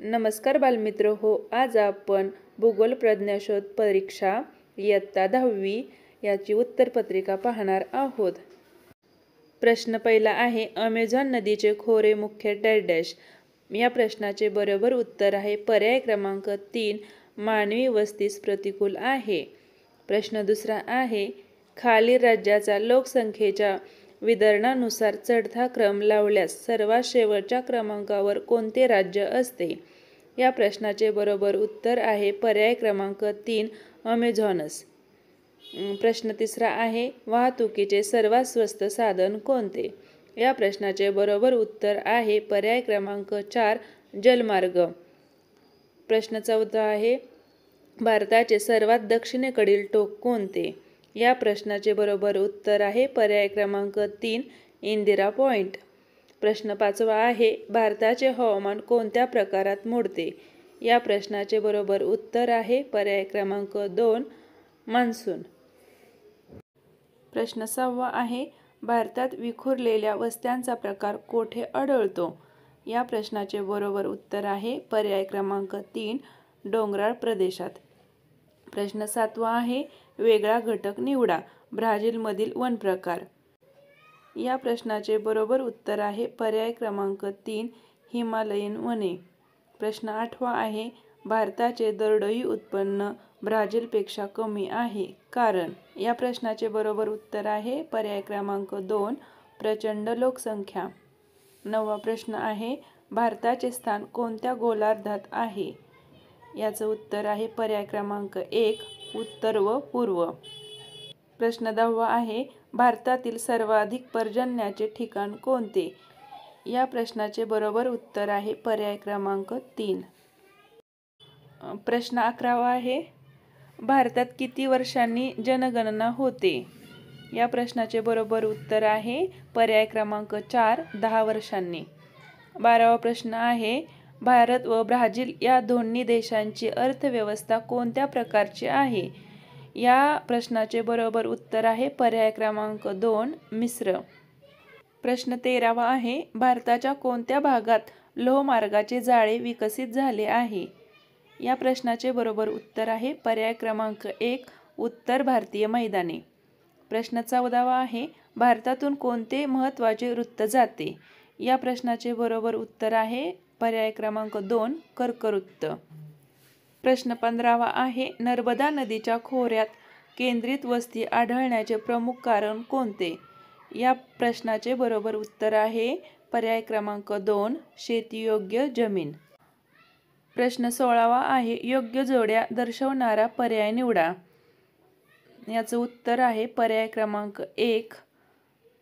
नमस्कार बालमित्र हो, आज आपण भूगोल प्रज्ञाशोध परीक्षा इयत्ता 10वी याची उत्तरपत्रिका पाहणार आहोत। प्रश्न पहिला आहे, अमेझॉन नदीचे खोरे मुख्य डॅश। या प्रश्नाचे बरोबर उत्तर आहे पर्याय क्रमांक 3, मानवी वस्तीस प्रतिकूल आहे। प्रश्न दुसरा आहे, खालील राज्याचा लोकसंख्येच्या वितरणानुसार चढता क्रम लावल्यास सर्वात शेवटच्या क्रमांकावर कोणते राज्य असते? या प्रश्नाचे बरोबर उत्तर आहे पर्याय क्रमांक 3, अमेझॉनस। प्रश्न तिसरा आहे, वाहतुकीचे सर्वात स्वस्त साधन कोणते? या प्रश्नाचे बरोबर उत्तर आहे पर्याय क्रमांक 4, जलमार्ग। प्रश्न चौथा आहे, भारताचे सर्वात दक्षिणेकडील टोक कोणते? या प्रश्नाचे बरोबर उत्तर आहे पर्याय क्रमांक 3, इंदिरा पॉइंट। प्रश्न पाचवा आहे, भारताचे हवामान कोणत्या प्रकारात मोडते? या प्रश्नाचे बरोबर उत्तर आहे पर्याय क्रमांक 2, मान्सून। प्रश्न सहावा आहे, भारतात विखुरलेल्या वस्त्यांचा प्रकार कोठे आढळतो? या प्रश्नाचे बरोबर उत्तर आहे पर्याय क्रमांक 3, डोंगराळ प्रदेशात। प्रश्न सातवा आहे, वेगळा घटक निवडा। ब्राझीलमधील वन प्रकार। या प्रश्नाचे बरोबर उत्तर आहे पर्याय क्रमांक 3, हिमालयीन वने। प्रश्न आठवा आहे, भारताचे दरडोई उत्पन्न ब्राझीलपेक्षा कमी आहे, कारण? या प्रश्नाचे बरोबर उत्तर आहे पर्याय क्रमांक 2, प्रचंड लोकसंख्या। नववा प्रश्न आहे, भारताचे स्थान कोणत्या गोलार्धात आहे? याचं उत्तर आहे पर्याय क्रमांक 1, उत्तर व पूर्व। प्रश्न 10वा आहे, भारतातील सर्वाधिक पर्जन्याचे ठिकाण कोणते? या प्रश्नाचे बरोबर उत्तर आहे पर्याय क्रमांक 3। प्रश्न 11वा आहे, भारतात किती वर्षांनी जनगणना होते? या प्रश्नाचे बरोबर उत्तर आहे पर्याय क्रमांक 4, 10 वर्षांनी। 12वा प्रश्न आहे, भारत व ब्राझील या दोन्ही देशांची अर्थव्यवस्था कोणत्या प्रकारची आहे? या प्रश्नाचे बरोबर उत्तर आहे पर्याय क्रमांक 2, मिश्र। प्रश्न 13वा आहे, भारताच्या कोणत्या भागात लोहमार्गाचे जाळे विकसित झाले आहे? या प्रश्नाचे बरोबर उत्तर आहे पर्याय क्रमांक 1, उत्तर भारतीय मैदाने। प्रश्न 14वा आहे, भारतातून कोणते महत्त्वाचे वृत्त जाते? या प्रश्नाचे बरोबर उत्तर आहे पर्याय क्रमांक 2, कर्कवृत्त। प्रश्न 15वा आहे, नर्मदा नदीच्या खोऱ्यात केंद्रित वस्ती आढळण्याचे प्रमुख कारण कोणते? या प्रश्नाचे बरोबर उत्तर आहे पर्याय क्रमांक 2, शेतीयोग्य जमीन। प्रश्न 16वा आहे, योग्य जोड्या दर्शवणारा पर्याय निवडा। याचं उत्तर आहे पर्याय क्रमांक 1,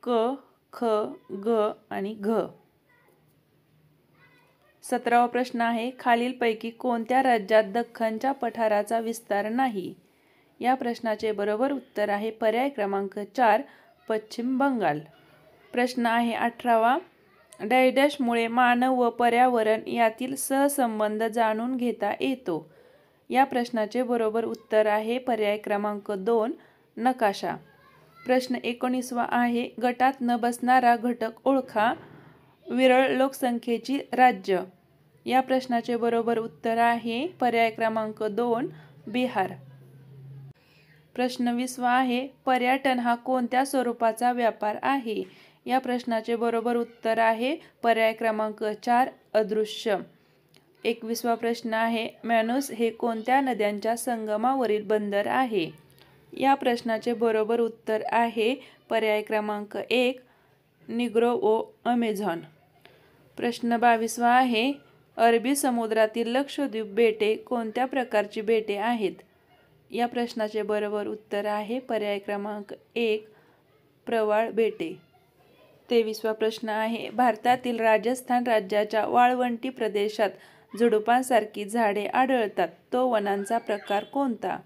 क, ख, ग आणि घ। 17वा प्रश्न आहे, खालीलपैकी कोणत्या राज्यात दख्खनच्या पठाराचा विस्तार नाही? या प्रश्नाचे बरोबर उत्तर आहे पर्याय क्रमांक 4, पश्चिम बंगाल। प्रश्न आहे 18वा, मुळे मानव व पर्यावरण यातील सहसंबंध जाणून घेता येतो? या प्रश्नाचे बरोबर उत्तर आहे पर्याय क्रमांक 2, नकाशा। प्रश्न 19वा आहे, गटात न बसणारा घटक ओळखा। विरळ लोकसंख्येची राज्य। या प्रश्नाचे बरोबर उत्तर आहे पर्याय क्रमांक 2, बिहार। प्रश्न 20वा आहे, पर्यटन हा कोणत्या स्वरूपाचा व्यापार आहे? या प्रश्नाचे बरोबर उत्तर आहे पर्याय क्रमांक 4, अदृश्य। 21वा प्रश्न आहे, मॅनोस हे कोणत्या नद्यांच्या संगमावरील बंदर आहे? या प्रश्नाचे बरोबर उत्तर आहे पर्याय क्रमांक 1, निग्रो व अमेझॉन। प्रश्न 22वा आहे, अरबी समुद्रातील लक्षद्वीप बेटे कोणत्या प्रकारची बेटे आहेत? या प्रश्नाचे बरोबर उत्तर आहे पर्याय क्रमांक 1, प्रवाळ बेटे। 23वा प्रश्न आहे, भारतातील राजस्थान राज्याच्या वाळवंटी प्रदेशात झुडुपांसारखी झाडे आढळतात, तो वनांचा प्रकार कोणता?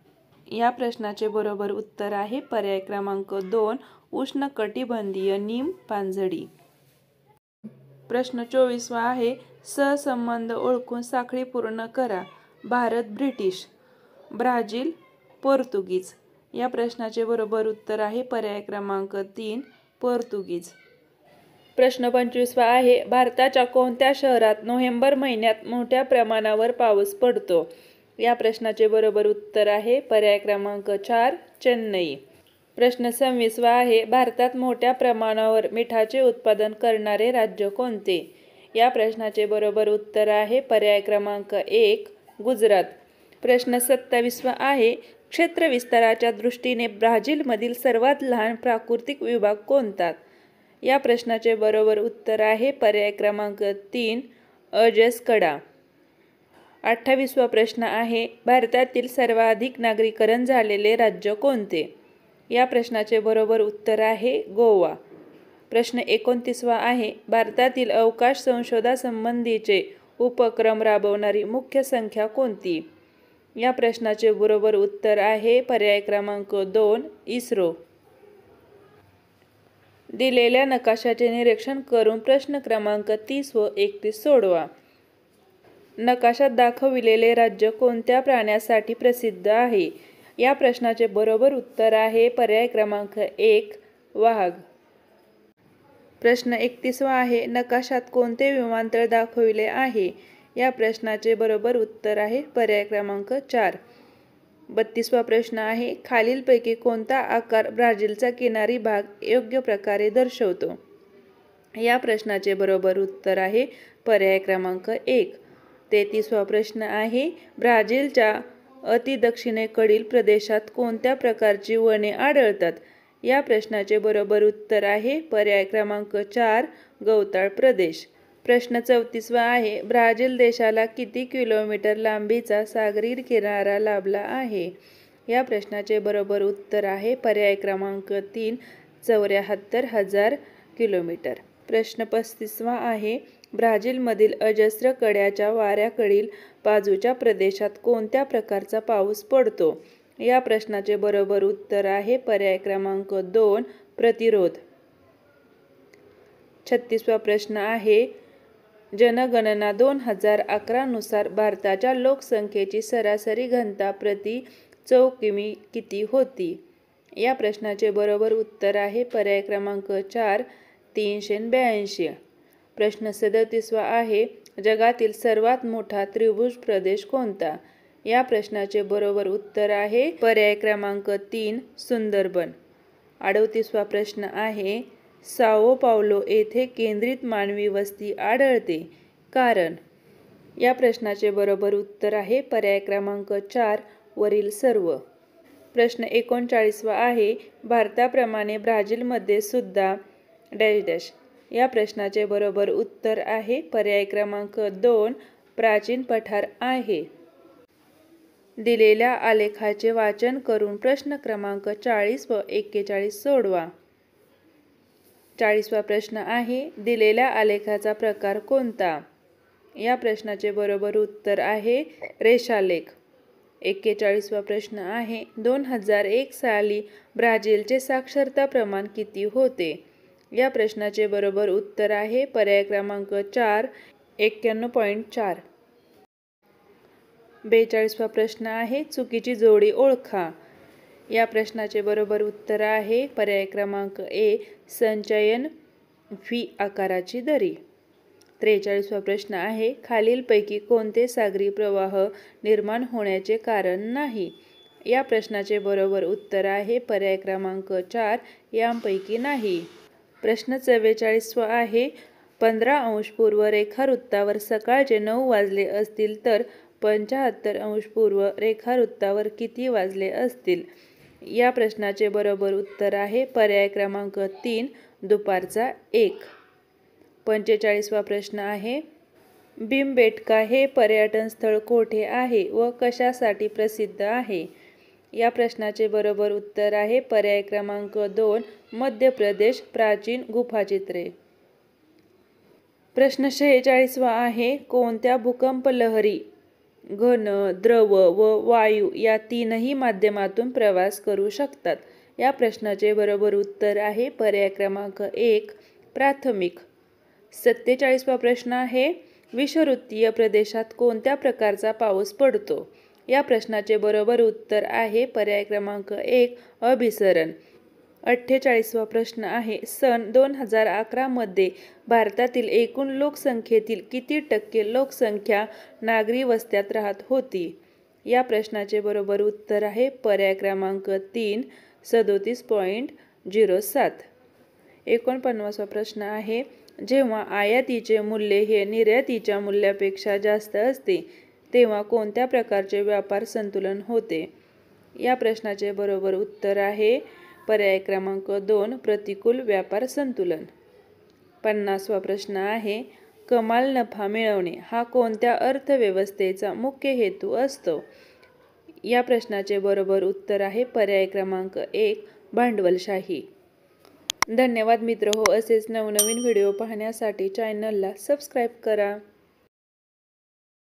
या प्रश्नाचे बरोबर उत्तर आहे पर्याय क्रमांक 2, उष्णकटिबंधीय नीम पानझडी। प्रश्न 24वा आहे, सहसंबंध ओळखून साखळी पूर्ण करा। भारत ब्रिटिश, ब्राझील पोर्तुगीज। या प्रश्नाचे बरोबर उत्तर आहे पर्याय क्रमांक 3, पोर्तुगीज। प्रश्न 25 आहे, भारताच्या कोणत्या शहरात नोव्हेंबर महिन्यात मोठ्या प्रमाणावर पाऊस पडतो? या प्रश्नाचे बरोबर उत्तर आहे पर्याय क्रमांक 4, चेन्नई. प्रश्न 26 आहे, भारतात मोठ्या प्रमाणावर मिठाचे उत्पादन करणारे राज्य कोणते? या प्रश्नाचे बरोबर उत्तर आहे पर्याय क्रमांक 1, गुजरात. प्रश्न 27 आहे, क्षेत्र विस्ताराच्या दृष्टीने ब्राझीलमधील सर्वात लहान प्राकृतिक विभाग कोणता? या प्रश्नाचे बरोबर उत्तर आहे पर्याय क्रमांक 3, अजस कडा. 28वा प्रश्न आहे, भारतातील सर्वाधिक नागरीकरण झालेले राज्य कोणते? या प्रश्नाचे बरोबर उत्तर आहे गोवा. प्रश्न 29वा आहे, भारतातील अवकाश संशोधनासंबंधीचे उपक्रम राबवणारी मुख्य संस्था कोणती? या प्रश्नाचे बरोबर उत्तर आहे पर्याय क्रमांक 2, इस्रो. दिलेल्या नकाशाचे निरीक्षण करून प्रश्न क्रमांक 30 व 31 सोडवा. नकाशात दाखविलेले राज्य कोणत्या प्राण्यासाठी प्रसिद्ध आहे? या प्रश्नाचे बरोबर उत्तर आहे पर्याय क्रमांक 1, वाघ. प्रश्न 31 आहे, नकाशात कोणते विमानतळ दाखविले आहे? या प्रश्नाचे बरोबर उत्तर आहे पर्याय क्रमांक 4. 32वा प्रश्न आहे, खालीलपैकी कोणता आकार ब्राझीलचा किनारी भाग योग्य प्रकारे दर्शवतो? या प्रश्नाचे बरोबर उत्तर आहे पर्याय क्रमांक 1. 33वा प्रश्न आहे, ब्राझीलच्या अतिदक्षिणेकडील प्रदेशात कोणत्या प्रकारची वने आढळतात? या प्रश्नाचे बरोबर उत्तर आहे पर्याय क्रमांक 4, गवताळ प्रदेश. प्रश्न 34वा आहे, ब्राझील देशाला किती किलोमीटर लांबीचा सागरी किनारा लाभला आहे? या प्रश्नाचे बरोबर उत्तर आहे पर्याय क्रमांक 3, 74,000 किलोमीटर. प्रश्न 35वा आहे, ब्राझीलमधील अजस्र कड्याच्या वाऱ्याकडील बाजूच्या प्रदेशात कोणत्या प्रकारचा पाऊस पडतो? या प्रश्नाचे बरोबर उत्तर आहे पर्याय क्रमांक 2, प्रतिरोध. 36वा प्रश्न आहे, जनगणना 2011 नुसार भारताच्या लोकसंख्येची सरासरी घनता प्रति चौकिमी किती होती? या प्रश्नाचे बरोबर उत्तर आहे पर्याय क्रमांक 4, 382. प्रश्न 37वा आहे, जगातील सर्वात मोठा त्रिभुज प्रदेश कोणता? या प्रश्नाचे बरोबर उत्तर आहे पर्याय क्रमांक 3, सुंदरबन. 38वा प्रश्न आहे, साओ पावलो येथे केंद्रित मानवी वस्ती आढळते, कारण? या प्रश्नाचे बरोबर उत्तर आहे पर्याय क्रमांक 4, वरील सर्व. प्रश्न 39वा आहे, भारताप्रमाणे ब्राझीलमध्ये सुद्धा डॅश डॅश. या प्रश्नाचे बरोबर उत्तर आहे पर्याय क्रमांक 2, प्राचीन पठार आहे. दिलेल्या आलेखाचे वाचन करून प्रश्न क्रमांक 40 व 41 सोडवा. 40वा प्रश्न आहे, दिलेल्या आलेखाचा प्रकार कोणता? या प्रश्नाचे बरोबर उत्तर आहे रेषालेख. 41वा प्रश्न आहे, 2001 साली ब्राझीलचे साक्षरता प्रमाण किती होते? या प्रश्नाचे बरोबर उत्तर आहे पर्याय क्रमांक 4, 91.4. 42वा प्रश्न आहे, चुकीची जोडी ओळखा. या प्रश्नाचे बरोबर उत्तर आहे पर्याय क्रमांक 1, संचयन फी आकाराची दरी. 43वा प्रश्न आहे, खालीलपैकी कोणते सागरी प्रवाह निर्माण होण्याचे कारण नाही? या प्रश्नाचे बरोबर उत्तर आहे पर्याय क्रमांक 4, यांपैकी नाही. प्रश्न 44वा आहे, 15 अंश पूर्व रेखावृत्तावर सकाळचे 9 वाजले असतील तर 75 अंश पूर्व रेखावृत्तावर किती वाजले असतील? या प्रश्नाचे बरोबर उत्तर आहे पर्याय क्रमांक 3, दुपारचा 1. 45वा प्रश्न आहे, भीमबेटका हे पर्यटन स्थळ कोठे आहे व कशासाठी प्रसिद्ध आहे? या प्रश्नाचे बरोबर उत्तर आहे पर्याय क्रमांक 2, मध्य प्रदेश. प्राचीन गुफाचित्रे. प्रश्न 46वा आहे, कोणत्या भूकंप लहरी घन, द्रव व वायू या तीनही माध्यमातून प्रवास करू शकतात? या प्रश्नाचे बरोबर उत्तर आहे पर्याय क्रमांक 1, प्राथमिक. 47वा प्रश्न आहे, विषुववृत्तीय प्रदेशात कोणत्या प्रकारचा पाऊस पडतो? या प्रश्नाचे बरोबर उत्तर आहे पर्याय क्रमांक 1, अभिसरण. 48वा प्रश्न आहे, सन 2011 मध्ये भारतातील एकूण लोकसंख्येतील किती टक्के लोकसंख्या नागरी वस्त्यात राहत होती? या प्रश्नाचे बरोबर उत्तर आहे पर्याय क्रमांक 3, 37.07. 49वा प्रश्न आहे, जेव्हा आयातीचे मूल्य हे निर्यातीच्या मूल्यापेक्षा जास्त असते तेव्हा कोणत्या प्रकारचे व्यापार संतुलन होते? या प्रश्नाचे बरोबर उत्तर आहे पर्याय क्रमांक 2, प्रतिकूल व्यापार संतुलन. 50वा प्रश्न आहे, कमाल नफा मिळवणे हा कोणत्या अर्थव्यवस्थेचा मुख्य हेतू असतो? या प्रश्नाचे बरोबर उत्तर आहे पर्याय क्रमांक 1, भांडवलशाही. धन्यवाद मित्रहो. असेच नवनवीन व्हिडिओ पाहण्यासाठी चॅनलला सबस्क्राईब करा.